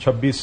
26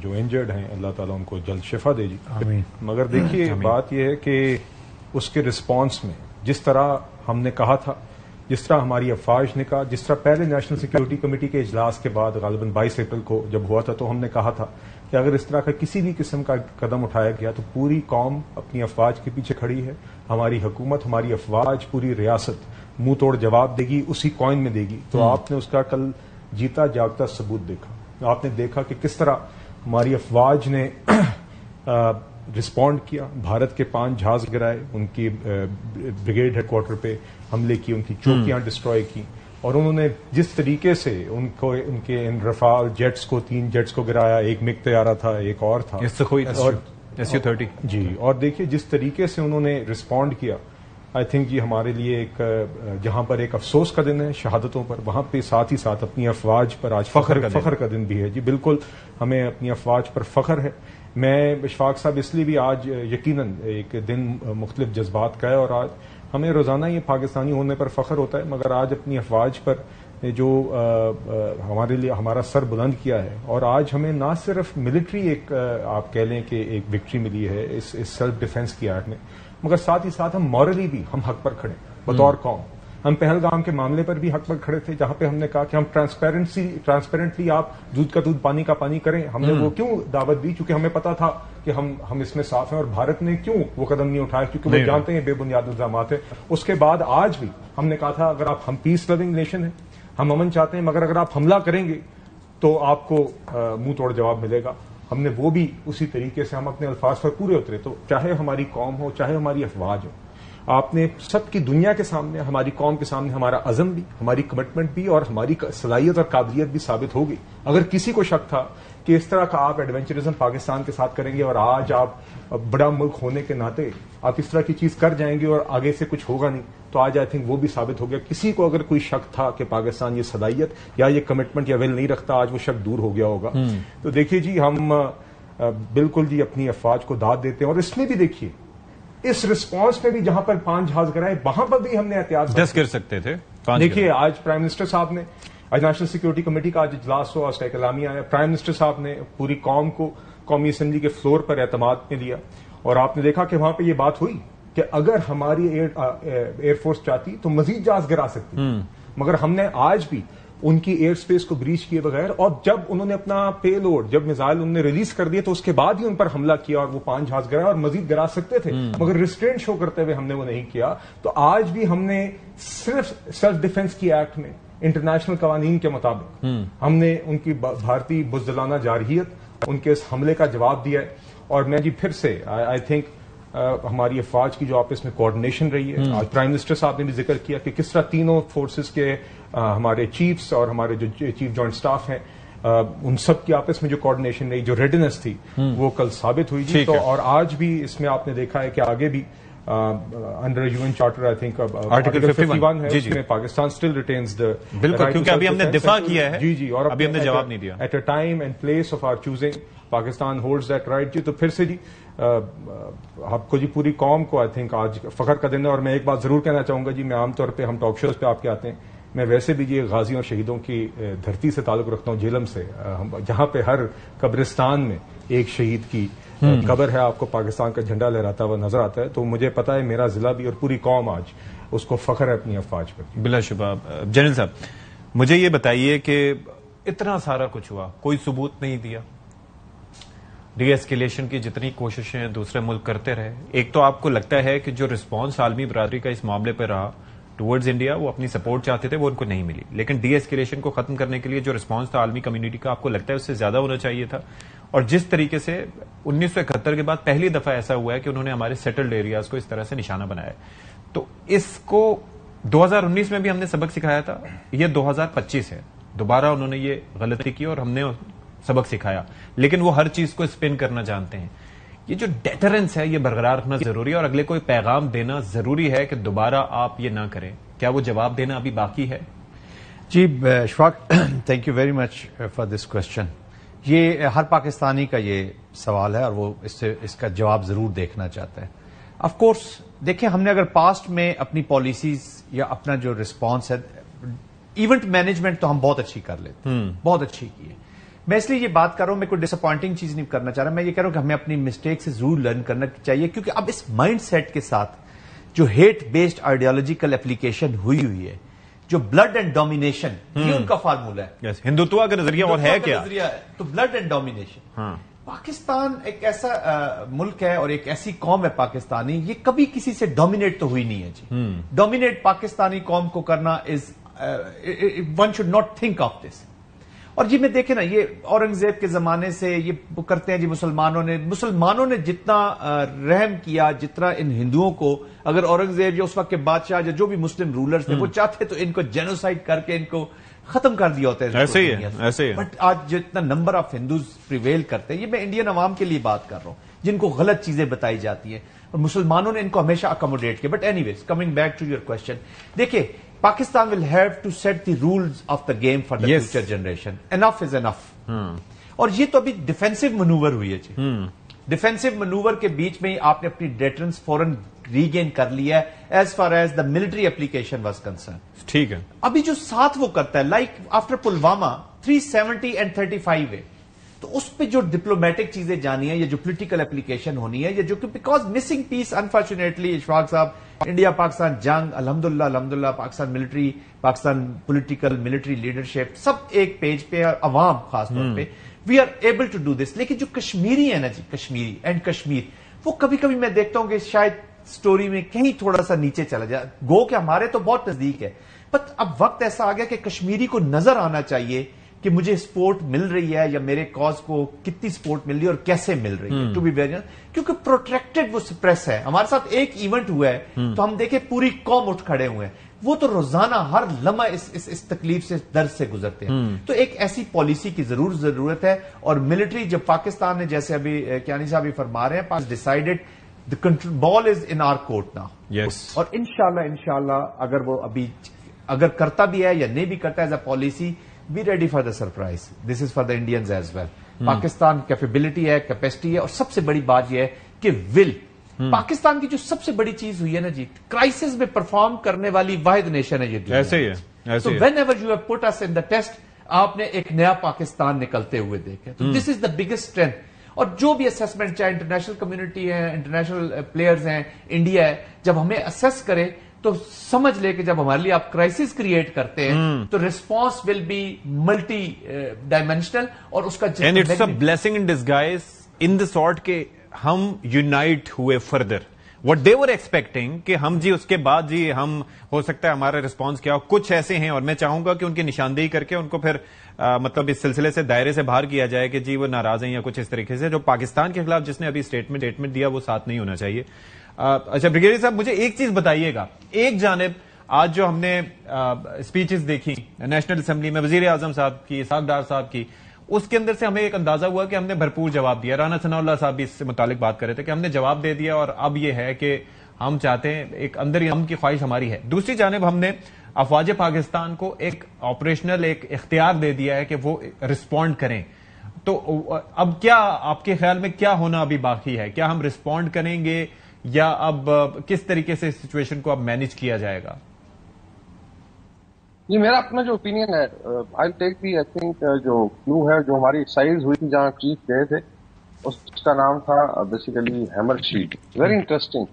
جو انجرڈ ہیں اللہ تعالیٰ ان کو جلد شفا دے جی. آمین. مگر دیکھیے بات یہ ہے کہ اس کے رسپانس میں جس طرح ہم نے کہا تھا، جس طرح ہماری افواج نے کہا، جس طرح پہلے نیشنل سیکورٹی کمیٹی کے اجلاس کے بعد غالباً 22 اپریل کو جب ہوا تھا تو ہم نے کہا تھا کہ اگر اس طرح کا کسی بھی قسم کا قدم اٹھایا گیا تو پوری قوم اپنی افواج کے پیچھے کھڑی ہے. ہماری حکومت، ہماری افواج، پوری ریاست منہ توڑ جواب دے گی، اسی کوائن میں دے گی. تو آپ نے اس کا کل جیتا جاگتا ثبوت دیکھا. آپ نے دیکھا کہ کس طرح ہماری افواج نے رسپونڈ کیا. بھارت کے 5 جہاز گرائے، ان کی بریگیڈ ہیڈ کوارٹر پہ حملے کی، ان کی چوکیاں ڈسٹروائے کی، اور انہوں نے جس طریقے سے ان کے رفال جیٹس کو 3 جیٹس کو گرایا، ایک مگ طیارہ تھا، ایک اور تھا SU-30 جی. اور دیکھیے جس طریقے سے انہوں نے رسپونڈ کیا، آئی تھنک جی ہمارے لیے ایک جہاں پر ایک افسوس کا دن ہے شہادتوں پر، وہاں پہ ساتھ ہی ساتھ اپنی افواج پر آج فخر کا دن بھی ہے جی. بالکل ہمیں اپنی افواج پر فخر ہے. میں اشفاق صاحب اس لیے بھی آج یقیناً ایک دن مختلف جذبات کا ہے، اور آج ہمیں روزانہ یہ پاکستانی ہونے پر فخر ہوتا ہے، مگر آج اپنی افواج پر جو ہمارے لیے ہمارا سر بلند کیا ہے، اور آج ہمیں نہ صرف ملٹری ایک آپ کہہ لیں کہ ایک وکٹری ملی ہے اس سیلف ڈیفense کی ایکٹ میں، مگر ساتھ ہی ساتھ ہم مورلی بھی ہم حق پر کھڑے بطور قوم. ہم پہلگام کے معاملے پر بھی حق پر کھڑے تھے، جہاں پہ ہم نے کہا کہ ہم ٹرانسپیرنٹلی آپ دودھ کا دودھ پانی کا پانی کریں. ہم نے وہ کیوں دعوت دی؟ کیونکہ ہمیں پتا تھا کہ ہم اس میں صاف ہیں. اور بھارت نے کیوں وہ قدم نہیں اٹھایا؟ کیونکہ وہ جانتے ہیں بے بنیاد الزامات ہیں. اس کے بعد آج بھی ہم نے کہا تھا اگر آپ ہم پیس لونگ نیشن ہیں، ہم امن چاہتے ہیں، مگر اگر آپ حملہ کریں گے تو آپ کو منہ توڑ جواب ملے گا. ہم نے وہ بھی اسی طریقے سے ہم اپنے الفاظ پر پورے اترے. تو چاہے ہماری قوم ہو، چاہے ہماری افواج ہو، آپ نے سب کی دنیا کے سامنے، ہماری قوم کے سامنے ہمارا عزم بھی، ہماری کمٹمنٹ بھی، اور ہماری صلاحیت اور قابلیت بھی ثابت ہوگی. اگر کسی کو شک تھا کہ اس طرح کا آپ ایڈونچرزم پاکستان کے ساتھ کریں گے اور آج آپ بڑا ملک ہونے کے ناطے آپ اس طرح کی چیز کر جائیں گے اور آگے سے کچھ ہوگا نہیں، تو آج آئی تھنک وہ بھی ثابت ہو گیا. کسی کو اگر کوئی شک تھا کہ پاکستان یہ صلاحیت یا یہ کمٹمنٹ یا ویل نہیں رکھتا، آج وہ شک دور ہو گیا ہوگا. تو دیکھیے جی ہم بالکل جی اپنی افواج کو داد دیتے ہیں. اور اس میں بھی دیکھیے اس رسپانس میں بھی جہاں پر 5 جہاز گرائے وہاں پر بھی ہم نے احتیاط 10 کر سکتے تھے. دیکھیے آج پرائم منسٹر صاحب نے، آج نیشنل سیکورٹی کمیٹی کا آج اجلاس ہوا، اس کا ایک اعلامیہ آیا. پرائم منسٹر صاحب نے پوری قوم کو قومی اسمبلی کے فلور پر اعتماد میں لیا، اور آپ نے دیکھا کہ وہاں پہ یہ بات ہوئی کہ اگر ہماری ایئر فورس چاہتی تو مزید جہاز گرا سکتی، مگر ہم نے آج بھی ان کی ایئر سپیس کو بریچ کیے بغیر، اور جب انہوں نے اپنا پے لوڈ، جب میزائل انہوں نے ریلیز کر دیے تو اس کے بعد ہی ان پر حملہ کیا، اور وہ 5 جہاز گرائے اور مزید گرا سکتے تھے، مگر ریسٹرینٹ شو کرتے ہوئے ہم نے وہ نہیں کیا. تو آج بھی ہم نے صرف سیلف ڈیفense کی ایکٹ میں انٹرنیشنل قوانین کے مطابق ہم نے ان کی بھارتی بزدلانہ جارحیت، ان کے اس حملے کا جواب دیا ہے. اور میں جی پھر سے آئی تھنک ہماری افواج کی جو آپس میں کوآرڈینیشن رہی ہے، آج پرائم منسٹر صاحب نے بھی ذکر کیا کہ کس طرح تینوں فورسز کے ہمارے چیفز اور ہمارے جو چیف جوائنٹ سٹاف ہیں، ان سب کی آپس میں جو کوآرڈینیشن رہی، جو ریڈینس تھی، وہ کل ثابت ہوئی جی. تو اور آج بھی اس میں آپ نے دیکھا ہے کہ آگے بھی under UN charter I think article 51 ہے، اس میں پاکستان اسٹل ریٹینز دا بالکل، کیونکہ ابھی ہم نے دفاع کیا ہے جی جی، اور ابھی ہم نے جواب نہیں دیا. At a time and place of our choosing Pakistan holds that right جی. تو پھر سے جی آپ کو جی پوری قوم کو آئی تھنک آج فخر کا دن ہے. اور میں ایک بات ضرور کہنا چاہوں گا جی، میں عام طور پہ ہم ٹاک شوز پہ آپ کے آتے ہیں، میں ویسے بھی یہ غازیوں اور شہیدوں کی دھرتی سے تعلق رکھتا ہوں، جہلم سے، جہاں پہ ہر قبرستان میں ایک شہید کی قبر ہے، آپ کو پاکستان کا جھنڈا لہراتا ہوا نظر آتا ہے. تو مجھے پتا ہے میرا ضلع بھی اور پوری قوم آج اس کو فخر ہے اپنی افواج پر. بلا شبہ. جنرل صاحب مجھے یہ بتائیے کہ اتنا سارا کچھ ہوا، کوئی ثبوت نہیں دیا. ڈی ایسکیلیشن کی جتنی کوششیں دوسرے ملک کرتے رہے، ایک تو آپ کو لگتا ہے کہ جو رسپانس عالمی برادری کا اس معاملے پہ رہا ٹورڈز انڈیا، وہ اپنی سپورٹ چاہتے تھے، وہ ان کو نہیں ملی. لیکن ڈی ایسکیلیشن کو ختم کرنے کے لیے جو رسپانس تھا عالمی کمیونٹی کا، آپ کو لگتا ہے اس سے زیادہ ہونا چاہیے تھا. اور جس طریقے سے 1971 کے بعد پہلی دفعہ ایسا ہوا ہے کہ انہوں نے ہمارے سیٹلڈ ایریاز کو اس طرح سے نشانہ بنایا، تو اس کو 2019 میں بھی ہم نے سبق سکھایا تھا، یہ 2025 ہے، دوبارہ انہوں نے یہ غلطی کی اور ہم نے سبق سکھایا. لیکن وہ ہر چیز کو اسپن کرنا جانتے ہیں. یہ جو ڈیٹرنس ہے یہ برقرار رکھنا ضروری ہے، اور اگلے کوئی پیغام دینا ضروری ہے کہ دوبارہ آپ یہ نہ کریں. کیا وہ جواب دینا ابھی باقی ہے؟ جی Ashfaq, thank you very much for this question. یہ ہر پاکستانی کا یہ سوال ہے اور وہ اس کا جواب ضرور دیکھنا چاہتا ہے. آف کورس دیکھیں، ہم نے اگر پاسٹ میں اپنی پالیسیز یا اپنا جو رسپانس ہے، ایونٹ مینجمنٹ تو ہم بہت اچھی کر لیتے ہیں، بہت اچھی کی ہے. میں اس لیے یہ بات کر رہا ہوں, میں کوئی ڈس اپوائنٹنگ چیز نہیں کرنا چاہ رہا, میں یہ کہہ رہا ہوں کہ ہمیں اپنی مسٹیک سے ضرور لرن کرنا چاہیے, کیونکہ اب اس مائنڈ سیٹ کے ساتھ جو ہیٹ بیسڈ آئیڈیالوجیکل اپلیکیشن ہوئی ہے, جو بلڈ اینڈ ڈومینیشن, یہ ان کا فارمولا ہے, ہندوتوا کا نظریہ اور ہے کیا, تو بلڈ اینڈ ڈومینیشن. پاکستان ایک ایسا ملک ہے اور ایک ایسی قوم ہے پاکستانی, یہ کبھی کسی سے ڈومینیٹ تو ہوئی نہیں ہے جی. ڈومینیٹ پاکستانی قوم کو کرنا is one should not think of this. اور جی میں دیکھیں نا, یہ اورنگزیب کے زمانے سے یہ کرتے ہیں جی, مسلمانوں نے جتنا رحم کیا, جتنا ان ہندوؤں کو, اگر اورنگزیب یا اس وقت کے بادشاہ یا جو بھی مسلم رولرز تھے وہ چاہتے تو ان کو جینوسائڈ کر کے ان کو ختم کر دیا ہوتا ہے. ایسے ہی ہے. بٹ آج جتنا نمبر آف ہندوز پریویل کرتے ہیں, یہ میں انڈین عوام کے لیے بات کر رہا ہوں جن کو غلط چیزیں بتائی جاتی ہیں, اور مسلمانوں نے ان کو ہمیشہ اکوموڈیٹ کیا. But anyways, coming back to your question, دیکھیے Pakistan will have to set the rules of the game for the future generation. Enough is enough. اور یہ تو ابھی ڈیفینسو منوور ہوئی ہے جی. ڈیفینسو منوور کے بیچ میں ہی آپ نے اپنی ڈیٹرنس فوراً ریگین کر لیا ہے as far as the military application was concern. ٹھیک ہے. ابھی جو ساتھ وہ کرتا ہے, لائک آفٹر پلوامہ 370 اینڈ 35 ہے, تو اس پہ جو ڈپلومیٹک چیزیں جانی ہے یا جو پولیٹیکل اپلیکیشن ہونی ہے, یا جو کہ because missing piece unfortunately Ashfaq sahib, India Pakistan جنگ, الحمدللہ Pakistan military, Pakistan political military leadership سب ایک پیج پہ, اور عوام خاص طور پہ we are able to do this. لیکن جو کشمیری ہے نا جی, کشمیری اینڈ کشمیر, وہ کبھی کبھی میں دیکھتا ہوں کہ شاید سٹوری میں کہیں تھوڑا سا نیچے چلا جائے, گو کہ ہمارے تو بہت نزدیک ہے, بٹ اب وقت ایسا آ گیا کہ کشمیری کو نظر آنا چاہیے کہ مجھے سپورٹ مل رہی ہے, یا میرے کاز کو کتنی سپورٹ مل رہی ہے اور کیسے مل رہی ہے, ٹو بی ویری, کیونکہ پروٹیکٹڈ وہ سپریس ہے. ہمارے ساتھ ایک ایونٹ ہوا ہے تو ہم دیکھیں پوری قوم اٹھ کھڑے ہوئے ہیں, وہ تو روزانہ ہر لمحہ اس تکلیف سے, درد سے گزرتے ہیں. تو ایک ایسی پالیسی کی ضرورت ہے. اور ملٹری جب پاکستان نے, جیسے ابھی کیانی صاحب بھی فرما رہے ہیں, decided the ball is in our court now. Yes. اور انشاءاللہ اگر وہ ابھی اگر کرتا بھی ہے یا نہیں بھی کرتا as a policy, be ready for the surprise. This is for the Indians as well. Pakistan capability ہے, کیپیسٹی ہے, اور سب سے بڑی بات یہ ہے کہ ول. پاکستان کی جو سب سے بڑی چیز ہوئی ہے نا جی, کرائسس میں پرفارم کرنے والی واحد نیشن ہے یہ دنیا. ایسے ہی ہے. So whenever you have put us in the test, آپ نے ایک نیا پاکستان نکلتے ہوئے دیکھا. تو دس از دا بگیسٹ اسٹرینتھ. اور جو بھی اسیسمنٹ, چاہے انٹرنیشنل کمیونٹی ہے, انٹرنیشنل پلیئرز ہیں, انڈیا ہے, جب ہمیں اسیس کرے تو سمجھ لے کہ جب ہمارے لیے آپ کرائسس کریٹ کرتے ہیں تو response will be multi dimensional. اور اس کا end it's a blessing in disguise in the sort کہ ہم یونائٹ ہوئے further. What they were expecting کہ ہم جی اس کے بعد جی ہم ہو سکتا ہے ہمارا رسپانس کیا ہو, کچھ ایسے ہیں, اور میں چاہوں گا کہ ان کی نشاندہی کر کے ان کو پھر مطلب اس سلسلے سے دائرے سے باہر کیا جائے کہ جی وہ ناراض ہیں یا کچھ اس طریقے سے. جو پاکستان کے خلاف جس نے ابھی اسٹیٹمنٹ دیا وہ ساتھ نہیں ہونا چاہیے. اچھا بریگیڈیئر صاحب, مجھے ایک چیز بتائیے گا. ایک جانب آج جو ہم نے اسپیچز دیکھی نیشنل اسمبلی میں وزیر اعظم صاحب کی, اسحاق ڈار صاحب کی, اس کے اندر سے ہمیں ایک اندازہ ہوا کہ ہم نے بھرپور جواب دیا. رانا ثناء اللہ صاحب بھی اس سے متعلق بات کر رہے تھے کہ ہم نے جواب دے دیا, اور اب یہ ہے کہ ہم چاہتے ہیں, ایک اندر ہی ہم کی خواہش ہماری ہے. دوسری جانب ہم نے افواج پاکستان کو ایک آپریشنل ایک اختیار دے دیا ہے کہ وہ رسپونڈ کریں. تو اب کیا آپ کے خیال میں کیا ہونا ابھی باقی ہے؟ کیا ہم رسپونڈ کریں گے یا اب کس طریقے سے سچویشن کو اب مینج کیا جائے گا؟ جی میرا اپنا جو اوپینین ہے, آئی ٹیک دی, آئی تھنک جو کلو ہے جو ہماری ایکسرسائز ہوئی تھی جہاں چیف گئے تھے, اس کا نام تھا basically hammer shield. Very interesting.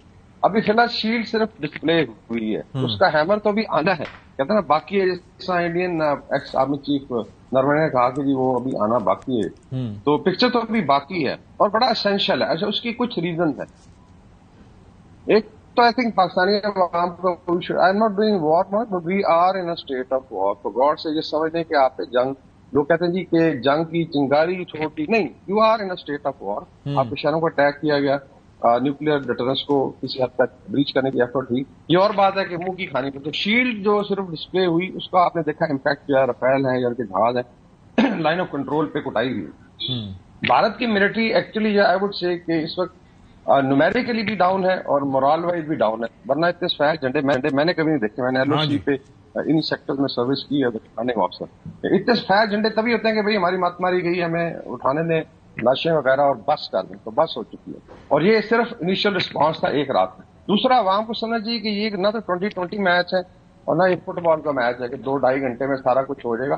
ابھی فی الحال شیلڈ صرف ڈسپلے ہوئی ہے, اس کا ہیمر تو ابھی آنا ہے. کہتے ہیں نا باقی ہے, جیسا انڈین ایکس آرمی چیف نرمنے نے کہا کہ جی وہ ابھی آنا باقی ہے, تو پکچر تو ابھی باقی ہے اور بڑا اسینشل ہے. اچھا اس کی کچھ ریزن ہے. ایک تو آئی تھنک پاکستانی عوام کو, I am not doing war much but we are in state of war. تو گاڈ سے یہ سمجھ لیں کہ آپ جنگ, لوگ کہتے ہیں جی کہ جنگ کی چنگاری چھوٹی نہیں, you are in state of war. آپ کے شہروں کو اٹیک کیا گیا, نیوکلیر ڈیٹرنس کو کسی حد تک بریچ کرنے کی ایفرٹ ہوئی. یہ اور بات ہے کہ منہ کی کھانی پہ. تو شیلڈ جو صرف ڈسپلے ہوئی اس کا آپ نے دیکھا امپیکٹ کیا, رفیل ہے یا ان کے جہاز ہے, لائن آف کنٹرول پہ کٹائی ہوئی. بھارت کی military actually I would say کہ اس وقت نومیریکلی بھی ڈاؤن ہے اور مورال وائز بھی ڈاؤن ہے. ورنہ اتنے سفید جھنڈے میں نے کبھی نہیں دیکھے. میں نے ایل او سی پہ ان سیکٹر میں سروس کی ہے اٹھانے افسر. اتنے سفید جھنڈے تبھی ہوتے ہیں کہ بھائی ہماری مت ماری گئی, ہمیں اٹھانے دیں لاشیں وغیرہ اور بس کر دیں. تو بس ہو چکی ہے, اور یہ صرف انیشیل رسپانس تھا ایک رات میں. دوسرا عوام کو سمجھ چاہیے کہ یہ نہ تو 2020 میچ ہے اور نہ یہ فٹ بال کا میچ ہے کہ 2-2.5 گھنٹے میں سارا کچھ ہو جائے گا.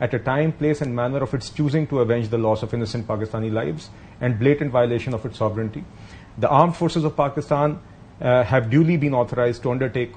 at a time, place and manner of its choosing to avenge the loss of innocent Pakistani lives and blatant violation of its sovereignty. The armed forces of Pakistan have duly been authorized to undertake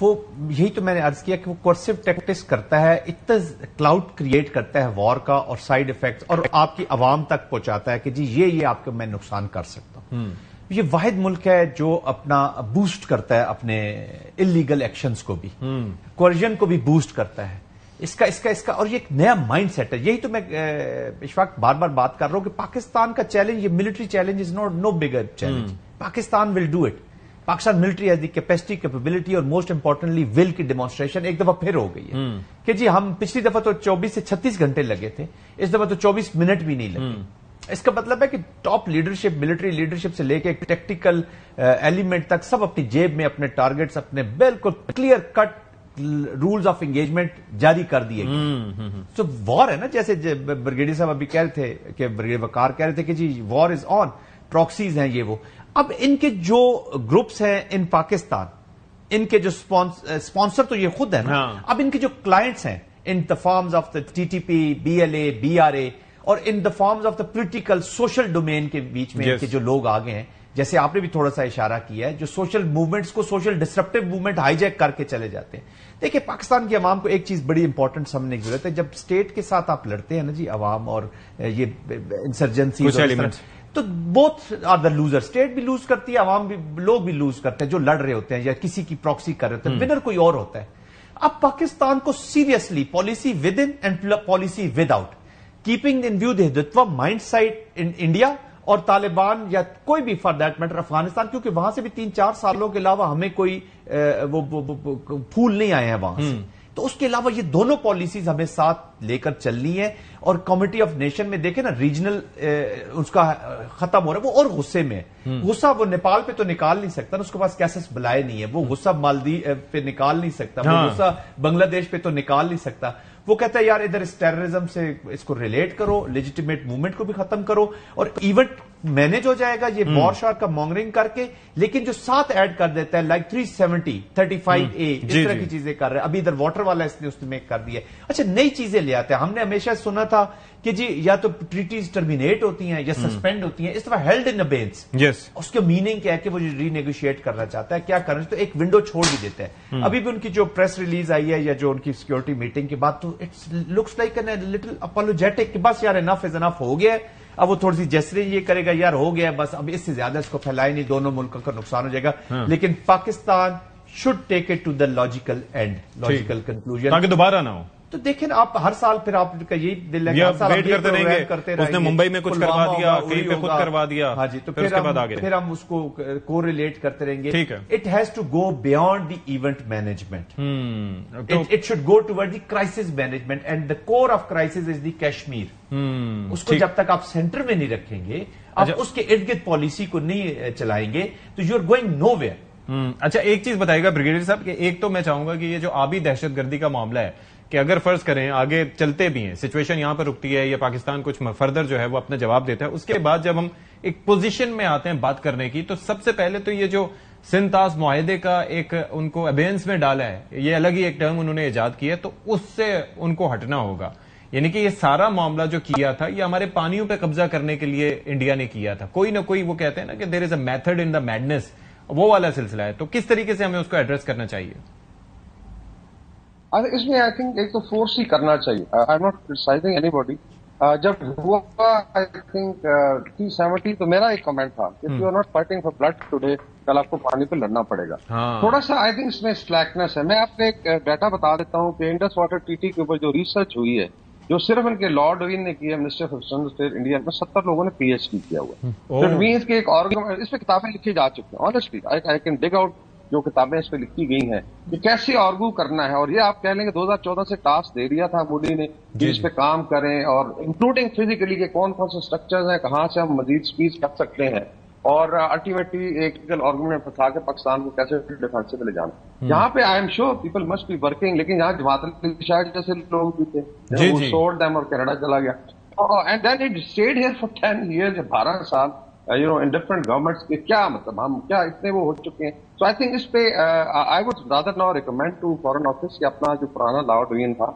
وہ یہی تو میں نے عرض کیا کہ وہ کورسو tactics کرتا ہے, اتنا کلاؤڈ کریٹ کرتا ہے وار کا اور سائیڈ افیکٹس, اور آپ کی عوام تک پہنچاتا ہے کہ جی یہ آپ کو میں نقصان کر سکتا ہوں. یہ واحد ملک ہے جو اپنا بوسٹ کرتا ہے اپنے انلیگل ایکشنز کو بھی, کوریجن کو بھی بوسٹ کرتا ہے. اس کا اور یہ ایک نیا مائنڈ سیٹ ہے. یہی تو میں اشفاق بار بار بات کر رہا ہوں کہ پاکستان کا چیلنج, یہ military challenge is no bigger challenge. Pakistan will do it. Pakistan military has the capacity, capability اور موسٹ امپورٹنٹلی ول کی ڈیمانسٹریشن ایک دفعہ پھر ہو گئی ہے کہ جی ہم پچھلی دفعہ تو 24 سے 36 گھنٹے لگے تھے, اس دفعہ تو 24 منٹ بھی نہیں لگے. اس کا مطلب ہے کہ ٹاپ لیڈرشپ, ملٹری لیڈرشپ سے لے کے ٹیکٹیکل ایلیمنٹ تک سب اپنی جیب میں اپنے ٹارگٹس اپنے بالکل clear cut rules of engagement جاری کر دیے گئے. تو وار ہے نا, جیسے بریگیڈیئر صاحب ابھی کہہ رہے تھے کہ بریگیڈیئر وقار کہہ رہے تھے کہ جی وار از آن, پراکسیز ہیں یہ وہ. اب ان کے جو گروپس ہیں ان پاکستان, ان کے جو اسپانسر تو یہ خود ہے نا, اب ان کے جو کلائنٹس ہیں in the forms of the T T P, B L A, B R A, اور in the forms of the political social domain کے بیچ میں کے جو لوگ آگے ہیں, جیسے آپ نے بھی تھوڑا سا اشارہ کیا ہے, جو سوشل موومنٹس کو social disruptive movement high Jack کر کے چلے جاتے ہیں. دیکھیں پاکستان کی عوام کو ایک چیز بڑی امپورٹنٹ سمجھنے کی ضرورت ہے, جب اسٹیٹ کے ساتھ آپ لڑتے ہیں نا جی, عوام اور یہ انسرجنسی, تو both are the loser. State بھی لوز کرتی ہے, عوام بھی, لوگ بھی لوز کرتے ہیں جو لڑ رہے ہوتے ہیں یا کسی کی پراکسی کر رہے ہوتے ہیں. ونر کوئی اور ہوتا ہے. اب پاکستان کو seriously policy within and policy without, keeping in view the Hindutva mindset in India اور طالبان یا کوئی بھی فار دیٹ میٹر افغانستان, کیونکہ وہاں سے بھی 3-4 سالوں کے علاوہ ہمیں کوئی وہ پھول نہیں آئے ہیں وہاں سے. تو اس کے علاوہ یہ دونوں پالیسیز ہمیں ساتھ لے کر چلنی ہے. اور کمیٹی آف نیشن میں دیکھیں نا, ریجنل اس کا ختم ہو رہا ہے, وہ اور غصے میں ہے. غصہ وہ نیپال پہ تو نکال نہیں سکتا نا, اس کے پاس کیسس بلائے نہیں ہے. وہ غصہ مالدیو پہ نکال نہیں سکتا, وہ غصہ بنگلہ دیش پہ تو نکال نہیں سکتا. وہ کہتا ہے یار ادھر اس ٹیررزم سے اس کو ریلیٹ کرو, لیجیٹیمیٹ موومنٹ کو بھی ختم کرو, اور ایونٹ مینج ہو جائے گا یہ وار شار کا مانگرنگ کر کے, لیکن جو ساتھ ایڈ کر دیتا ہے لائک 370, 35A, اس طرح کی چیزیں کر رہے ہیں. ابھی ادھر واٹر والا اس نے اس میں کر دیا. اچھا نئی چیزیں لے آتے ہیں. ہم نے ہمیشہ سنا تھا کہ جی یا تو ٹریٹیز ٹرمینیٹ ہوتی ہیں یا سسپینڈ ہوتی ہیں, اس طرح ہیلڈ ان ابینس. اس کا میننگ کیا ہے کہ وہ ری نیگوشیٹ کرنا چاہتا ہے, کیا کرنا چاہتا ہے, تو ایک ونڈو چھوڑ بھی دیتا ہے. ابھی بھی ان کی جو پریس ریلیز آئی ہے یا جو ان کی سیکورٹی میٹنگ کے بعد, تو it's looks like an little apologetic کہ بس یار انف از انف, ہو گیا ہے. اب وہ تھوڑی سی جسری یہ کرے گا یار ہو گیا بس, اب اس سے زیادہ اس کو پھیلائے نہیں, دونوں ملکوں کا نقصان ہو جائے گا. لیکن Pakistan should take it to the logical end, logical conclusion, تاکہ دوبارہ نہ ہو. تو دیکھیں آپ ہر سال پھر آپ کا یہی دل ہے ویٹ کرتے رہیں گے, اس نے ممبئی میں کچھ کروا دیا, کہیں پہ خود کروا دیا. ہاں جی, تو پھر ہم اس کو کو ریلیٹ کرتے رہیں گے. ٹھیک ہے. It has to go beyond the event management, it should go toward the crisis management, and the core of crisis is the Kashmir. اس کو جب تک آپ سینٹر میں نہیں رکھیں گے, آپ اس کے ارد گرد پالیسی کو نہیں چلائیں گے, تو you are going nowhere. اچھا ایک چیز بتائیے گا بریگیڈیئر صاحب, کہ ایک تو میں چاہوں گا کہ یہ جو آبی دہشت گردی کا معاملہ ہے, کہ اگر فرض کریں آگے چلتے بھی ہیں, سچویشن یہاں پر رکتی ہے یا پاکستان کچھ فردر جو ہے وہ اپنا جواب دیتا ہے, اس کے بعد جب ہم ایک پوزیشن میں آتے ہیں بات کرنے کی, تو سب سے پہلے تو یہ جو سنتاس معاہدے کا ایک ان کو ابینس میں ڈالا ہے, یہ الگ ہی ایک ٹرم انہوں نے ایجاد کیا, تو اس سے ان کو ہٹنا ہوگا. یعنی کہ یہ سارا معاملہ جو کیا تھا یہ ہمارے پانیوں پہ قبضہ کرنے کے لیے انڈیا نے کیا تھا. کوئی نہ کوئی, وہ کہتے ہیں نا کہ دیر از a method in the madness, وہ والا سلسلہ ہے. تو کس طریقے سے ہمیں اس کو ایڈریس کرنا چاہیے؟ اس میں آئی تھنک ایک تو فورس ہی کرنا چاہیے. آئی am not criticising any body. جب ہوا آئی تھنک 370, تو میرا ایک کمنٹ تھا کہ you are not fighting for blood today, کل آپ کو پانی پہ لڑنا پڑے گا. تھوڑا سا آئی تھنک اس میں سلیکنس ہے. میں آپ کو ایک ڈیٹا بتا دیتا ہوں کہ انڈس واٹر ٹی ٹی کے اوپر جو ریسرچ ہوئی ہے, جو صرف ان کے لارڈ ڈوین نے کی ہے, minister of external affair India میں, 70 لوگوں نے پی ایچ ڈی کیا ہوا ہے. اٹ مینس کہ ایک آرگن, اس پہ کتابیں لکھی جا چکی ہیں. آنیسٹلی آئی کین ڈگ آؤٹ جو کتابیں اس پہ لکھی گئی ہیں کہ کیسے آرگو کرنا ہے. اور یہ آپ کہہ لیں کہ 2014 سے ٹاسک دے دیا تھا مودی نے کہ اس پہ کام کریں, اور انکلوڈنگ فزیکلی کہ کون کون سے اسٹرکچرز ہیں, کہاں سے ہم مزید اسپیچ کر سکتے ہیں, اور الٹیمیٹلی ایک آرگومنٹ پھنسا کے پاکستان کو کیسے ڈیفینس پہ لے جانا. یہاں پہ I am sure people must be working, لیکن یہاں جماعت شاید جیسے لوگ بھی تھے, وہ سولڈ دیم اور کینیڈا چلا گیا, and then it stayed here for 10 years, 12 سال, you know, in different governments کے. کیا مطلب, ہم کیا اتنے وہ ہو چکے ہیں. سو آئی تھنک اس پہ I would rather now recommend to foreign office کہ اپنا جو پرانا لا ڈوین تھا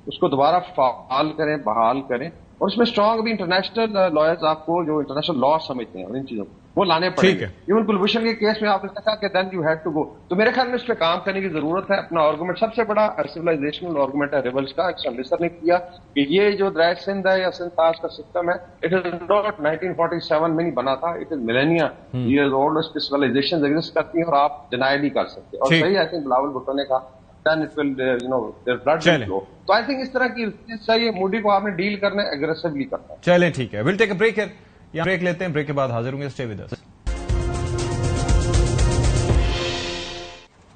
اس کو دوبارہ فعال کریں, بحال کریں, اور اس میں اسٹرانگ بھی انٹرنیشنل لائرز آپ کو جو انٹرنیشنل لا سمجھتے ہیں اور ان چیزوں وہ لانے پڑیں گے. ایون کلبھوشن کے کیس میں آپ نے کہا کہ then you had to go. تو میرے خیال میں اس پہ کام کرنے کی ضرورت ہے. اپنا آرگومنٹ سب سے بڑا سویلائزیشنل آرگومنٹ ہے ریبلز کا. سر نے کیا کہ یہ جو درائے سندھ ہے یا سندھ پاس کا سسٹم ہے اٹ از ناٹ 1947 میں نہیں بنا تھا, it is millennia years old. اس پہ سویلائزیشن ایگزسٹ کرتی ہیں اور آپ ڈینائی نہیں کر سکتے. اور صحیح آئی تھنک بلاول بھٹو نے کہا then it will blood will flow. تو I think اس طرح کی چاہیے موڈی کو آپ نے ڈیل کرنا ہے, اگریسولی کرنا ہے. چلیں ٹھیک ہے, we'll take a break here. یہاں بریک لیتے ہیں, بریک کے بعد حاضر ہوں گے. Stay with us.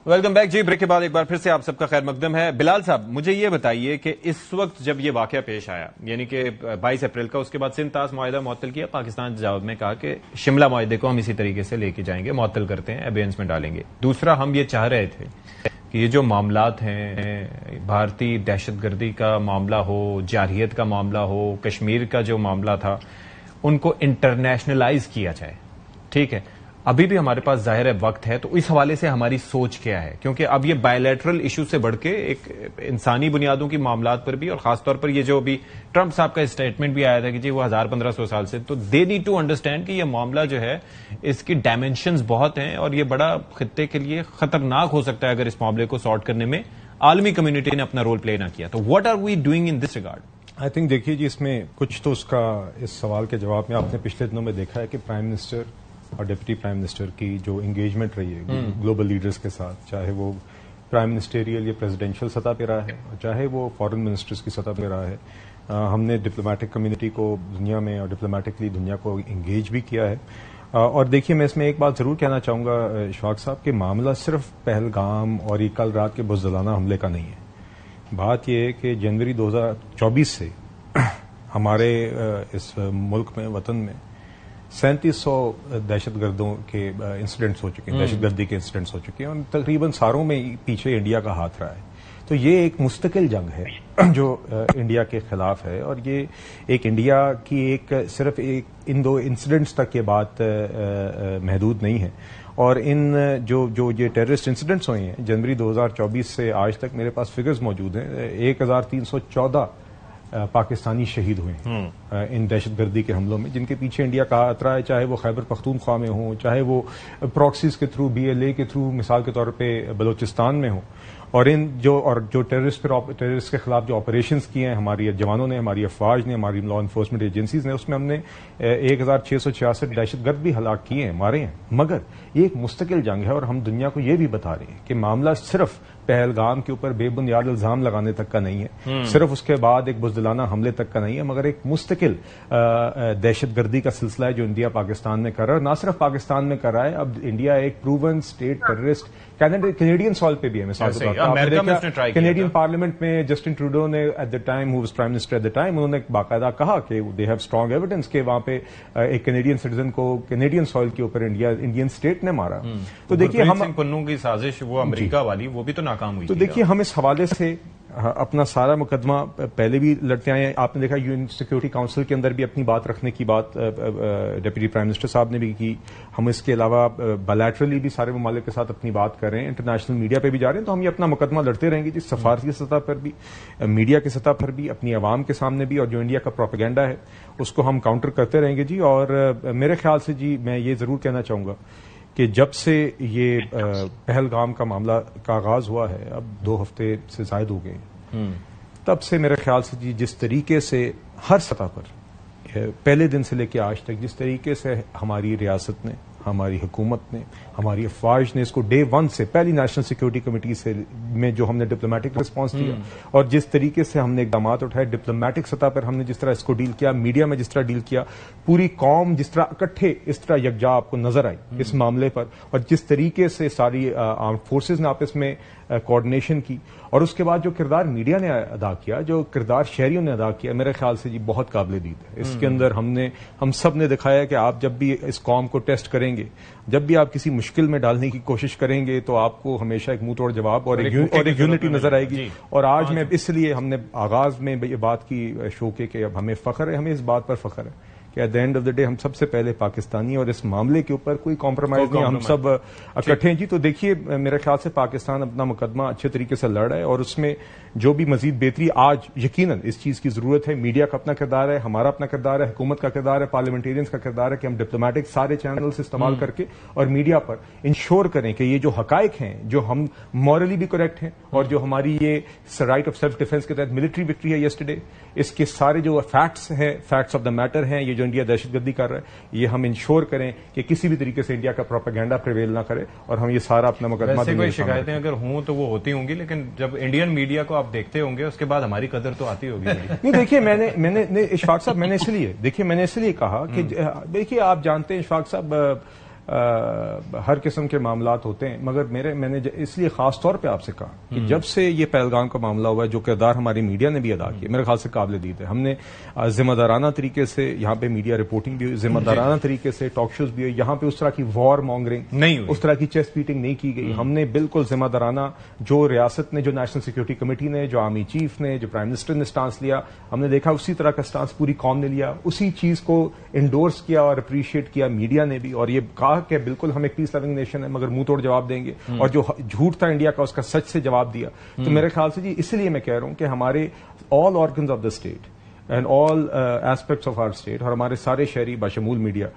Welcome back ji. Break کے بعد ایک بار پھر سے آپ سب کا خیر مقدم ہے. بلال صاحب مجھے یہ بتائیے کہ اس وقت جب یہ واقعہ پیش آیا, یعنی کہ 22 اپریل کا, اس کے بعد سندھ طاس معاہدہ معطل کیا, پاکستان جواب میں کہا کہ شملہ معاہدے کو ہم اسی طریقے سے لے کے جائیں گے, معطل کرتے ہیں, ایبینس میں ڈالیں گے. دوسرا, ہم یہ چاہ رہے تھے کہ یہ جو معاملات ہیں, بھارتی دہشت گردی کا معاملہ ہو, جارحیت کا معاملہ ہو, کشمیر کا جو معاملہ تھا, ان کو انٹرنیشنلائز کیا جائے. ٹھیک ہے, ابھی بھی ہمارے پاس ظاہر ہے وقت ہے, تو اس حوالے سے ہماری سوچ کیا ہے؟ کیونکہ اب یہ بائیلیٹرل ایشو سے بڑھ کے ایک انسانی بنیادوں کی معاملات پر بھی, اور خاص طور پر یہ جو ابھی ٹرمپ صاحب کا اسٹیٹمنٹ بھی آیا تھا کہ جی وہ 1500 سال سے, تو دے نیڈ ٹو انڈرسٹینڈ کہ یہ معاملہ جو ہے اس کی ڈائمینشنز بہت ہیں اور یہ بڑا خطے کے لیے خطرناک ہو سکتا ہے اگر اس معاملے کو سارٹ کرنے میں عالمی کمیونٹی نے اپنا رول پلے نہ کیا. تو what are we doing in this regard? I think دیکھیے جی, اس میں کچھ تو اس سوال کے جواب میں آپ نے پچھلے دنوں میں دیکھا ہے کہ پرائم منسٹر اور ڈپٹی پرائم منسٹر کی جو انگیجمنٹ رہی ہے گلوبل لیڈرز کے ساتھ, چاہے وہ پرائم منسٹریل یا پریزیڈینشیل سطح پہ رہا ہے, چاہے وہ فارن منسٹرز کی سطح پہ رہا ہے, ہم نے ڈپلومیٹک کمیونٹی کو دنیا میں اور ڈپلومیٹکلی دنیا کو انگیج بھی کیا ہے. اور دیکھیے میں اس میں ایک بات ضرور کہنا چاہوں گا اشفاق صاحب کہ معاملہ صرف پہلگام اور یہ کل رات کے بزدلانہ حملے کا نہیں ہے. بات یہ ہے کہ جنوری 2024 سے ہمارے اس ملک میں, وطن میں 3700 دہشت گردوں کے انسیڈنٹس ہو چکے ہیں, دہشت گردی کے انسیڈنٹس ہو چکے ہیں, اور تقریباً ساروں میں پیچھے انڈیا کا ہاتھ رہا ہے. تو یہ ایک مستقل جنگ ہے جو انڈیا کے خلاف ہے, اور یہ ایک انڈیا کی ایک صرف ایک ان 2 انسیڈنٹس تک یہ بات محدود نہیں ہے. اور ان جو یہ ٹیررسٹ انسیڈنٹس ہوئے ہیں جنوری 2024 سے آج تک میرے پاس فگرز موجود ہیں, 1314 پاکستانی شہید ہوئے ہیں ان دہشت گردی کے حملوں میں, جن کے پیچھے انڈیا کا ہاتھ رہا ہے, چاہے وہ خیبر پختونخوا میں ہوں, چاہے وہ پراکسیز کے تھرو BLA کے تھرو مثال کے طور پہ بلوچستان میں ہوں. اور جو ٹیررسٹ کے خلاف جو آپریشنز کیے ہیں ہماری جوانوں نے, ہماری افواج نے, ہماری لا انفورسمنٹ ایجنسیز نے, اس میں ہم نے 1666 دہشت گرد بھی ہلاک کیے ہیں, مارے ہیں. مگر یہ ایک مستقل جنگ ہے, اور ہم دنیا کو یہ بھی بتا رہے ہیں کہ معاملہ صرف پہلگام کے اوپر بے بنیاد الزام لگانے تک کا نہیں ہے, صرف اس کے بعد ایک بزدلانہ حملے تک کا نہیں ہے, مگر ایک مستقل دہشت گردی کا سلسلہ ہے جو انڈیا پاکستان میں کر رہا ہے. اور نہ صرف پاکستان میں کر رہا ہے, اب انڈیا ایک پروون اسٹیٹ ٹیررسٹ کینیڈین سوال پہ بھی ہے. مثال کے طور پر کینیڈین پارلیمنٹ میں جسٹن ٹروڈو نے at the time who was prime minister at the time, انہوں نے باقاعدہ کہا کہ دے ہیو اسٹرانگ ایویڈنس کہ وہاں پہ ایک کینیڈین سٹیزن کو کینیڈین سوائل کے اوپر انڈین اسٹیٹ نے مارا. تو دیکھیے ہم پنوں کی سازش وہ امریکہ والی وہ بھی تو ناکام ہوئی. تو دیکھیے ہم اس حوالے سے اپنا سارا مقدمہ پہلے بھی لڑتے آئے ہیں. آپ نے دیکھا UN سیکورٹی کاؤنسل کے اندر بھی اپنی بات رکھنے کی بات ڈپٹی پرائم منسٹر صاحب نے بھی کی. ہم اس کے علاوہ بائیلیٹرلی بھی سارے ممالک کے ساتھ اپنی بات کر رہے ہیں, انٹرنیشنل میڈیا پہ بھی جا رہے ہیں. تو ہم یہ اپنا مقدمہ لڑتے رہیں گے جس سفارتی سطح پر بھی, میڈیا کی سطح پر بھی, اپنی عوام کے سامنے بھی, اور جو انڈیا کا پروپیگنڈا ہے اس کو ہم کاؤنٹر کرتے رہیں گے جی. اور میرے خیال سے جی میں یہ ضرور کہنا چاہوں گا کہ جب سے یہ پہلگام کا معاملہ کا آغاز ہوا ہے, اب 2 ہفتے سے زائد ہو گئے, تب سے میرے خیال سے جی جس طریقے سے ہر سطح پر پہلے دن سے لے کے آج تک جس طریقے سے ہماری ریاست نے, ہماری حکومت نے, ہماری افواج نے اس کو ڈے 1 سے پہلی نیشنل سیکورٹی کمیٹی سے میں جو ہم نے ڈپلومیٹک رسپانس دیا, اور جس طریقے سے ہم نے اقدامات اٹھائے ڈپلومیٹک سطح پر, ہم نے جس طرح اس کو ڈیل کیا, میڈیا میں جس طرح ڈیل کیا, پوری قوم جس طرح اکٹھے اس طرح یکجا آپ کو نظر آئی اس معاملے پر, اور جس طریقے سے ساری آرمڈ فورسز نے آپس میں کوآرڈینیشن کی, اور اس کے بعد جو کردار میڈیا نے ادا کیا, جو کردار شہریوں نے ادا کیا, میرے خیال سے جی بہت قابل دید ہے. اس کے اندر ہم سب نے دکھایا کہ آپ جب بھی اس قوم کو ٹیسٹ کریں گے, جب بھی آپ کسی مشکل میں ڈالنے کی کوشش کریں گے, تو آپ کو ہمیشہ ایک منہ توڑ جواب اور ایک یونٹی نظر آئے گی. اور آج میں اس لیے ہم نے آغاز میں یہ بات کی شو کے کہ اب ہمیں فخر ہے, ہمیں اس بات پر فخر ہے کہ at the end of the day ہم سب سے پہلے پاکستانی, اور اس معاملے کے اوپر کوئی کمپرومائز نہیں, ہم سب اکٹھے ہیں جی. تو دیکھیے میرے خیال سے پاکستان اپنا مقدمہ اچھے طریقے سے لڑ رہا ہے, اور اس میں جو بھی مزید بہتری آج یقیناً اس چیز کی ضرورت ہے. میڈیا کا اپنا کردار ہے, ہمارا اپنا کردار ہے, حکومت کا کردار ہے, پارلیمنٹیرینز کا کردار ہے کہ ہم ڈپلومیٹک سارے چینلز استعمال کر کے اور میڈیا پر انشور کریں کہ یہ جو حقائق ہیں, جو ہم مورلی بھی کریکٹ ہیں اور جو ہماری یہ رائٹ آف سیلف ڈیفینس کے تحت ملٹری وکٹری ہے یسٹرڈے, اس کے سارے جو فیکٹس ہیں, فیکٹس آف دا میٹر ہیں, یہ جو انڈیا دہشت گردی کر رہا ہے, یہ ہم انشور کریں کہ کسی بھی طریقے سے انڈیا کا پروپیگنڈا پریویل نہ کرے اور ہم یہ سارا اپنا مقدمہ. ویسے کوئی شکایتیں اگر ہوں تو وہ ہوتی ہوں گی, لیکن جب انڈین میڈیا کو آپ دیکھتے ہوں گے اس کے بعد ہماری قدر تو آتی ہوگی. نہیں دیکھیے, میں نے اشفاق صاحب, میں نے اس لیے کہا کہ دیکھیے آپ جانتے ہیں اشفاق صاحب ہر قسم کے معاملات ہوتے ہیں, مگر میں نے اس لیے خاص طور پہ آپ سے کہا کہ جب سے یہ پہلگام کا معاملہ ہوا ہے, جو کردار ہماری میڈیا نے بھی ادا کیا میرے خیال سے قابل دید ہے. ہم نے ذمہ دارانہ طریقے سے یہاں پہ میڈیا رپورٹنگ بھی ہوئی, ذمہ دارانہ طریقے سے ٹاک شوز بھی ہوئی, یہاں پہ اس طرح کی وار مانگرنگ نہیں ہوئی, اس طرح کی چیسٹ بیٹنگ نہیں کی گئی. ہم نے بالکل ذمہ دارانہ جو ریاست نے, جو نیشنل سیکورٹی کمیٹی نے, جو آرمی چیف نے, جو پرائم منسٹر نے سٹانس لیا, ہم نے دیکھا اسی طرح کا سٹانس پوری قوم نے لیا, اسی چیز کو انڈورس کیا اور اپریشیٹ کیا میڈیا نے بھی, اور یہ کہا کہ بالکل ہم ایک پیس لونگ نیشن ہے مگر منہ توڑ جواب دیں گے, اور جو جھوٹ تھا انڈیا کا اس کا سچ سے جواب دیا. تو میرے خیال سے جی اس لیے میں کہہ رہا ہوں کہ ہمارے all organs of the state and all aspects of our state اور ہمارے سارے شہری بشمول میڈیا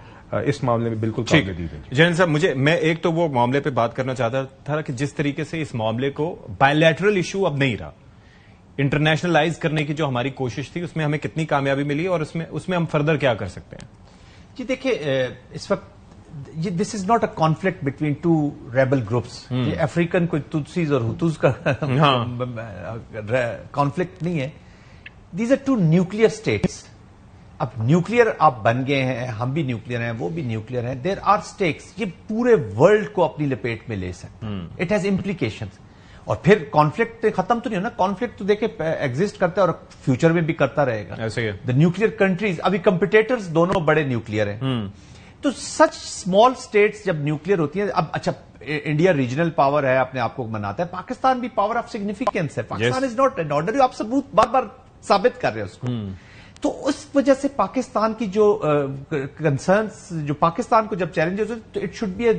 اس معاملے میں بالکل قابل دید ہے. جنرل صاحب, میں ایک تو وہ معاملے پہ بات کرنا چاہتا تھا کہ جس طریقے سے اس معاملے کو بائیلیٹرل ایشو اب نہیں رہا, انٹرنیشنلائز کرنے کی جو ہماری کوشش تھی اس میں ہمیں کتنی کامیابی ملی اور اس میں ہم فردر کیا کر سکتے ہیں؟ جی دیکھیے, اس وقت this is not a conflict between two rebel groups. یہ افریقن کوئی تتسیز اور ہتوز کا کانفلکٹ نہیں ہے. These are two nuclear states. اب نیوکلیئر آپ بن گئے ہیں, ہم بھی نیوکلیئر ہیں, وہ بھی نیوکلیئر ہیں. There are stakes. یہ پورے ورلڈ کو اپنی لپیٹ میں لے سکتے. It has implications. اور پھر کانفلکٹ ختم تو نہیں ہونا, کانفلکٹ تو دیکھیں ایگزسٹ کرتا ہے اور فیوچر میں بھی کرتا رہے گا. دا نیوکلیئر کنٹریز, ابھی کمپیٹیٹرز دونوں بڑے نیوکلیئر ہیں. تو سچ اسمال اسٹیٹس جب نیوکلیئر ہوتی ہیں, اب اچھا انڈیا ریجنل پاور ہے, اپنے آپ کو مناتا ہے, پاکستان بھی پاور آف سگنیفیکینس ہے. Pakistan is not an order, آپ ثبوت بار بار ثابت کر رہے ہیں اس کو. تو اس وجہ سے پاکستان کی جو کنسرنس, جو پاکستان کو جب چیلنجز ہوتے تو it should be a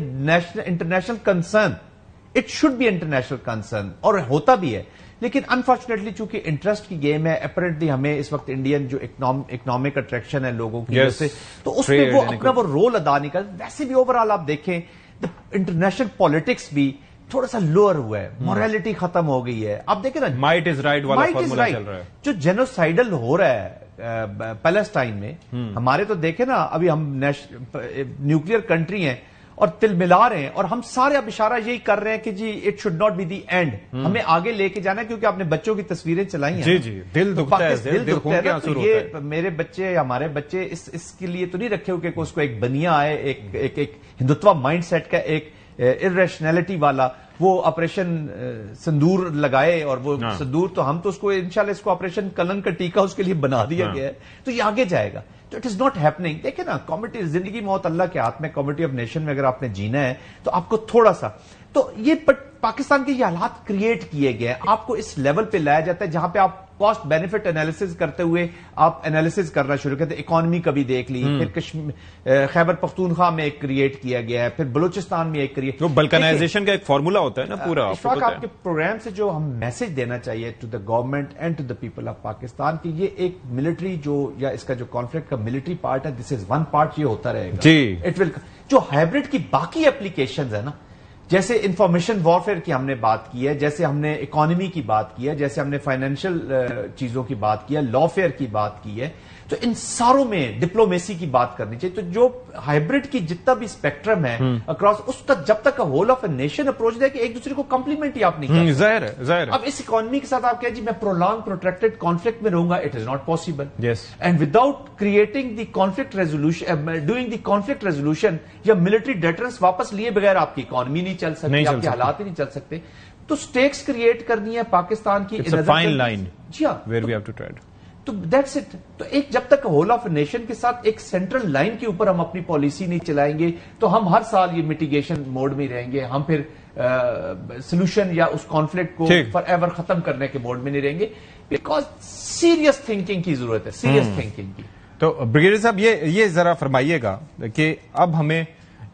international concern. It should be international concern, اور ہوتا بھی ہے. لیکن انفارچونیٹلی چونکہ انٹرسٹ کی گیم ہے, اپیرنٹلی ہمیں اس وقت انڈین جو اکنامک اٹریکشن ہے لوگوں کی وجہ سے, تو اس میں وہ اپنا وہ رول ادا نہیں کر. ویسے بھی اوور آل آپ دیکھیں انٹرنیشنل پالیٹکس بھی تھوڑا سا لوور ہوا ہے, مورالٹی ختم ہو گئی ہے. آپ دیکھیں نا, مائٹ از رائٹ والا فارمولا چل رہا ہے. جو جینوسائیڈل ہو رہا ہے پیلسٹائن میں, ہمارے تو دیکھیں نا, ابھی ہم نیوکلیئر کنٹری ہیں اور تل ملا رہے ہیں, اور ہم سارے اب اشارہ یہی کر رہے ہیں کہ جی it should not be the end, ہمیں آگے لے کے جانا ہے, کیونکہ آپ نے بچوں کی تصویریں چلائی ہیں. جی جی, دل دکھتا ہے, دل خون کے آنسو ہوتا ہے. یہ میرے بچے, ہمارے بچے اس کے لیے تو نہیں رکھے ہوئے کہ اس کو ایک بنیا آئے, ایک ہندوتوا مائنڈ سیٹ کا, ایک ارریشنلٹی والا وہ آپریشن سندور لگائے, اور وہ سندور تو ہم تو اس کو انشاءاللہ اس کو آپریشن کلن کا ٹیکہ اس کے لیے بنا دیا گیا ہے, تو یہ آگے جائے گا. تو اٹ از ناٹ ہیپننگ. دیکھیں نا, کمیٹی زندگی موت اللہ کے ہاتھ میں, کمیٹی آف نیشن میں اگر آپ نے جینا ہے تو آپ کو تھوڑا سا, تو یہ پاکستان کے یہ حالات کریٹ کیے گئے, آپ کو اس لیول پہ لایا جاتا ہے جہاں پہ آپ کاسٹ بینیفٹ انالیسز کرتے ہوئے آپ انالیسز کرنا شروع کرتے. اکانومی کبھی دیکھ لی, پھر خیبر پختونخوا میں ایک کریٹ کیا گیا ہے, پھر بلوچستان میں ایک کریٹ. بلکنائزیشن کا ایک فارمولا ہوتا ہے نا پورا. اشفاق, آپ کے پروگرام سے جو ہم میسج دینا چاہیے to the government and to the people of Pakistan کہ یہ ایک ملٹری جو, یا اس کا جو کانفلکٹ کا ملٹری پارٹ ہے, دس از ون پارٹ, یہ ہوتا رہے گا. جی, اٹ ول. جو ہائبرڈ کی باقی اپلیکیشنز ہے نا, جیسے انفارمیشن وارفیئر کی ہم نے بات کی ہے, جیسے ہم نے اکانومی کی بات کی ہے, جیسے ہم نے فائنینشیل چیزوں کی بات کی ہے, لا فیئر کی بات کی ہے, تو ان ساروں میں ڈپلومیسی کی بات کرنی چاہیے. تو جو ہائبرڈ کی جتنا بھی اسپیکٹرم ہے اکراس, اس کا جب تک whole of a nation approach دے کہ ایک دوسرے کو کمپلیمنٹ ہی آپ نہیں کر سکتے. ظاہر. اب اس اکانومی کے ساتھ آپ کہیں جی میں پرولانگ پروٹریکٹڈ کانفلکٹ میں رہوں گا, it is not possible. And without creating the conflict resolution, doing the conflict resolution یا ملٹری ڈیٹرنس واپس لیے بغیر آپ کی اکانومی نہیں چل سکتی, آپ کے حالات ہی نہیں چل سکتے. تو سٹیکس کریٹ کرنی ہے پاکستان کی, فائن لائن. جی ہاں, where we have to tread. تو دیٹس اٹ. تو ایک جب تک ہول آف نیشن کے ساتھ ایک سینٹرل لائن کے اوپر ہم اپنی پالیسی نہیں چلائیں گے تو ہم ہر سال یہ میٹیگیشن موڈ میں رہیں گے, ہم پھر سولوشن یا اس کانفلکٹ کو فار ایور ختم کرنے کے موڈ میں نہیں رہیں گے, بیکاز سیریس تھنکنگ کی ضرورت ہے, سیریس تھنکنگ کی. تو بریگیڈیئر صاحب یہ ذرا فرمائیے گا کہ اب ہمیں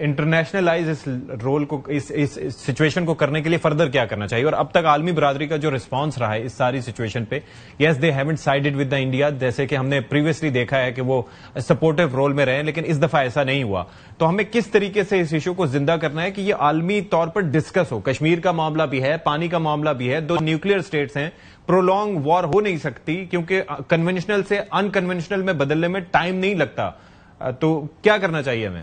انٹرنیشنلائز اس رول کو, اس سچویشن کو کرنے کے لیے فردر کیا کرنا چاہیے؟ اور اب تک عالمی برادری کا جو رسپانس رہا ہے اس ساری سچویشن پہ, yes they haven't sided with the India, جیسے کہ ہم نے پریویسلی دیکھا ہے کہ وہ سپورٹو رول میں رہے, لیکن اس دفعہ ایسا نہیں ہوا. تو ہمیں کس طریقے سے اس ایشو کو زندہ کرنا ہے کہ یہ عالمی طور پر ڈسکس ہو؟ کشمیر کا معاملہ بھی ہے, پانی کا معاملہ بھی ہے, 2 نیوکلیئر اسٹیٹس ہیں, پرولونگ وار ہو نہیں سکتی کیونکہ کنونشنل سے ان کنونشنل میں بدلنے میں ٹائم نہیں لگتا. تو کیا کرنا چاہیے ہمیں؟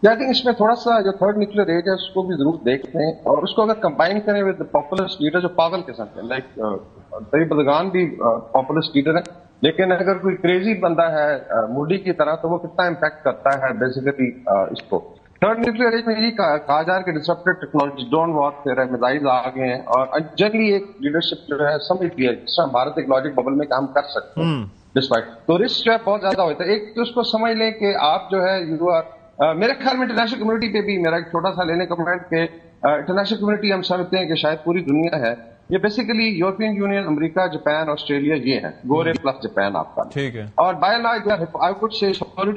آئی تھنک اس میں تھوڑا سا جو تھرڈ نیوکلیئر ایج ہے اس کو بھی ضرور دیکھتے ہیں, اور اس کو اگر کمبائن کریں ود پاپولسٹ لیڈر جو پاگل قسم کے, لائک طریق بدگان بھی پاپولسٹ لیڈر ہے, لیکن اگر کوئی کریزی بندہ ہے موڈی کی طرح تو وہ کتنا امپیکٹ کرتا ہے بیسیکلی اس کو. تھرڈ نیوکلیئر ایج میں یہی کہا جا رہا ہے کہ ڈسرپٹڈ ٹیکنالوجی ڈونٹ ورک, پھر میزائلز آ گئے ہیں, اور جنرلی ایک لیڈرشپ جو ہے سمجھتی ہے جس طرح بھارت ایک لاجک ببل میں کام کر سکتے ہیں ڈسپائٹ, تو رسک جو ہے بہت زیادہ ہوتا ہے. ایک تو اس کو سمجھ لیں کہ آپ جو ہے یو آر, میرے خیال میں انٹرنیشنل کمیونٹی پہ بھی میرا ایک چھوٹا سا لینے کمنٹ کہ انٹرنیشنل کمیونٹی ہم سمجھتے ہیں کہ شاید پوری دنیا ہے, یہ بیسیکلی یورپین یونین, امریکہ, جاپان, آسٹریلیا, یہ ہے گورے پلس جاپان آپ کا. ٹھیک ہے. اور بائی لارج آئی کوڈ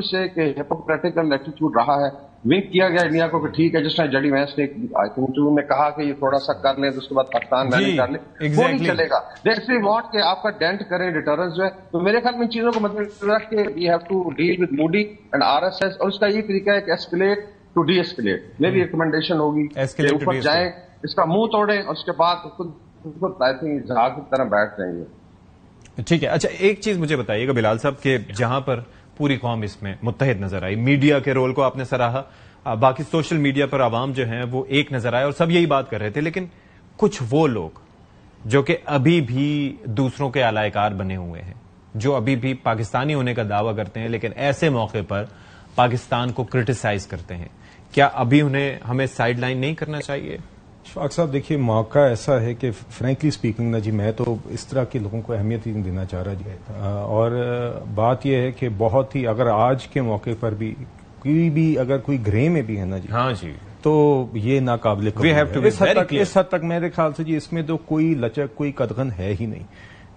سے کہ ہپوکریٹیکل ایٹیٹیوڈ رہا ہے, ونک کیا گیا انڈیا کو کہ ٹھیک ہے, جس طرح جڈی وینس نے آئی تھنک میں کہا کہ یہ تھوڑا سا کر لیں تو اس کے بعد پاکستان مینج کر لیں, وہ نہیں چلے گا. دے ایکچولی وانٹ کہ آپ کا ڈینٹ کریں ڈیٹرنس جو ہے. تو میرے خیال میں ان چیزوں کو مد نظر رکھ کے we have to deal with Modi and RSS, اور اس کا یہ طریقہ ہے کہ ایسکلیٹ ٹو ڈی ایسکلیٹ. میری ریکمنڈیشن ہوگی اوپر جائیں, اس کا منہ توڑیں, اور اس کے بعد آئی تھنک جہاز کی طرح بیٹھ جائیں گے. ٹھیک ہے. اچھا ایک چیز مجھے بتائیے گا بلال صاحب کہ جہاں پر پوری قوم اس میں متحد نظر آئی, میڈیا کے رول کو آپ نے سراہا, باقی سوشل میڈیا پر عوام جو ہیں وہ ایک نظر آئے اور سب یہی بات کر رہے تھے, لیکن کچھ وہ لوگ جو کہ ابھی بھی دوسروں کے اعلی کار بنے ہوئے ہیں, جو ابھی بھی پاکستانی ہونے کا دعویٰ کرتے ہیں لیکن ایسے موقع پر پاکستان کو کرٹیسائز کرتے ہیں, کیا ابھی انہیں ہمیں سائیڈ لائن نہیں کرنا چاہیے؟ اشفاق صاحب دیکھیے, موقع ایسا ہے کہ فرینکلی اسپیکنگ نا جی, میں تو اس طرح کے لوگوں کو اہمیت ہی نہیں دینا چاہ رہا جی. اور بات یہ ہے کہ بہت ہی, اگر آج کے موقع پر بھی کوئی بھی اگر کوئی گرے میں بھی ہے نا جی, ہاں جی, تو یہ ناقابل قبول ہے. اس حد تک میرے خیال سے جی اس میں تو کوئی لچک, کوئی قدغن ہے ہی نہیں.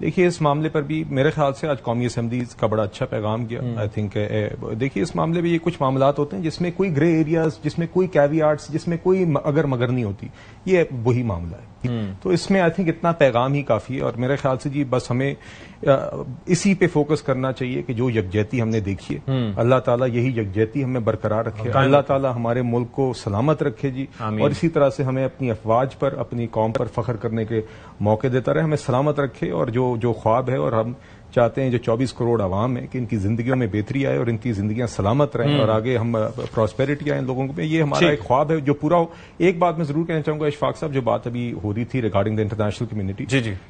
دیکھیے اس معاملے پر بھی میرے خیال سے آج قومی اسمبلی کا بڑا اچھا پیغام گیا. آئی تھنک دیکھیے اس معاملے میں یہ کچھ معاملات ہوتے ہیں جس میں کوئی گرے ایریاز, جس میں کوئی کیویاٹس, جس میں کوئی اگر مگر نہیں ہوتی, یہ وہی معاملہ ہے. تو اس میں آئی تھنک اتنا پیغام ہی کافی ہے. اور میرے خیال سے جی بس ہمیں اسی پہ فوکس کرنا چاہیے کہ جو یکجہتی ہم نے دیکھی ہے, اللہ تعالیٰ یہی یکجہتی ہمیں برقرار رکھے, اللہ تعالیٰ ہمارے ملک کو سلامت رکھے جی, اور اسی طرح سے ہمیں اپنی افواج پر, اپنی قوم پر فخر کرنے کے موقع دیتا رہے, ہمیں سلامت رکھے. اور جو خواب ہے, اور ہم چاہتے ہیں جو 24 کروڑ عوام ہے کہ ان کی زندگیوں میں بہتری آئے اور ان کی زندگیاں سلامت رہیں اور آگے ہم پراسپیرٹی آئے ان لوگوں کو, یہ ہمارا ایک خواب ہے جو پورا ہو. ایک بات میں ضرور کہنا چاہوں گا اشفاق صاحب, جو بات ابھی ہو رہی تھی ریگارڈنگ دا انٹرنیشنل کمیونٹی,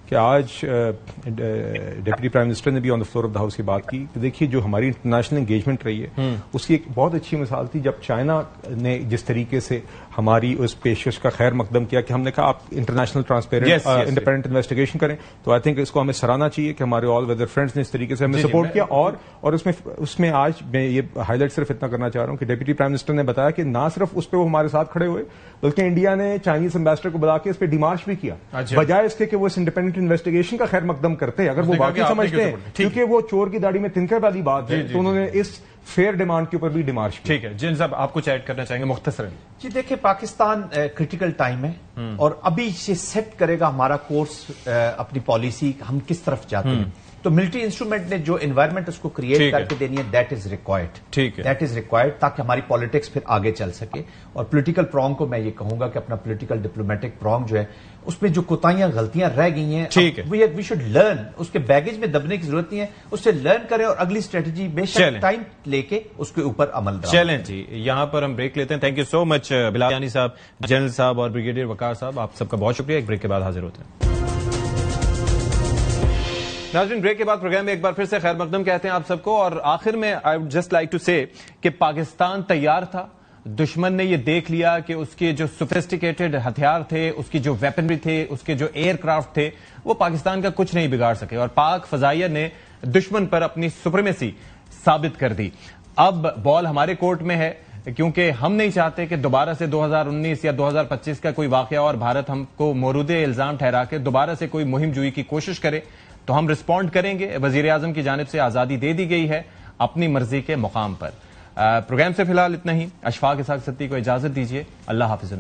کہ آج ڈپٹی پرائم منسٹر نے بھی on the floor of the house کی بات کی کہ دیکھیے جو ہماری انٹرنیشنل انگیجمنٹ رہی ہے اس کی ایک بہت اچھی مثال تھی جب چائنا نے جس طریقے سے ہماری اس پیشکش کا خیر مقدم کیا کہ ہم نے کہا آپ انٹرنیشنل ٹرانسپیرنٹ انڈیپینڈنٹ انویسٹیگیشن کریں. تو آئی تھنک اس کو ہمیں سراہنا چاہیے کہ ہمارے آل ویدر فرینڈز نے اس طریقے سے ہمیں سپورٹ کیا. اور اس میں آج میں یہ ہائی لائٹ صرف اتنا کرنا چاہ رہا ہوں کہ ڈپٹی پرائم منسٹر نے بتایا کہ نہ صرف اس پہ وہ ہمارے ساتھ کھڑے ہوئے بلکہ انڈیا نے چائنیز امبیسڈر کو بلا کے اس پہ ڈیمارش بھی کیا, بجائے اس کے کہ وہ اس انڈیپینڈنٹ انویسٹیگیشن کا خیر مقدم کرتے. اگر وہ واقعی سمجھتے ہیں کیونکہ وہ چور کی داڑھی میں تنکر والی بات ہے, تو انہوں نے اس فیئر ڈیمانڈ کے اوپر بھی ڈیمارش. ٹھیک ہے جن صاحب آپ کچھ ایڈ کرنا چاہیں گے مختصر؟ جی دیکھیں پاکستان کرٹیکل ٹائم ہے اور ابھی یہ سیٹ کرے گا ہمارا کورس, اپنی پالیسی ہم کس طرف جاتے ہیں. تو ملٹری انسٹرومنٹ نے جو انوائرمنٹ اس کو کریٹ کر کے دینی ہے دیٹ از ریکوائرڈ. ٹھیک ہے, دیٹ از ریکوائرڈ تاکہ ہماری پالیٹکس پھر آگے چل سکے. اور پولیٹیکل پرونگ کو میں یہ کہوں گا کہ اپنا پولیٹیکل ڈپلومیٹک پرونگ جو ہے اس میں جو کوتاہیاں غلطیاں رہ گئی ہیں وی شوڈ لرن, اس کے بیگیج میں دبنے کی ضرورت نہیں ہے, اس سے لرن کریں اور اگلی اسٹریٹجی بے شک ٹائم لے کے اس کے اوپر عمل کریں. چلیں جی یہاں پر ہم بریک لیتے ہیں. تھینک یو سو مچ بلال یانی صاحب, جنرل صاحب اور بریگیڈیئر وقار صاحب, آپ سب کا بہت شکریہ. ایک بریک کے بعد حاضر ہوتے ہیں. ناظرین بریک کے بعد پروگرام میں ایک بار پھر سے خیر مقدم کہتے ہیں آپ سب کو. اور آخر میں I would just like to say کہ پاکستان تیار تھا, دشمن نے یہ دیکھ لیا کہ اس کے جو سوفسٹیکیٹڈ ہتھیار تھے, اس کی جو ویپنری تھے, اس کے جو ایئر کرافٹ تھے, وہ پاکستان کا کچھ نہیں بگاڑ سکے, اور پاک فضائیہ نے دشمن پر اپنی سپریمیسی ثابت کر دی. اب بال ہمارے کورٹ میں ہے کیونکہ ہم نہیں چاہتے کہ دوبارہ سے 2019 یا 2025 کا کوئی واقعہ اور بھارت ہم کو مورد الزام ٹھہرا کے دوبارہ سے کوئی مہم جوئی کی کوشش کرے. تو ہم رسپونڈ کریں گے. وزیر اعظم کی جانب سے آزادی دے دی گئی ہے اپنی مرضی کے مقام پر. پروگرام سے فی الحال اتنا ہی. اشفاق اسحاق ستی کو اجازت دیجیے. اللہ حافظ.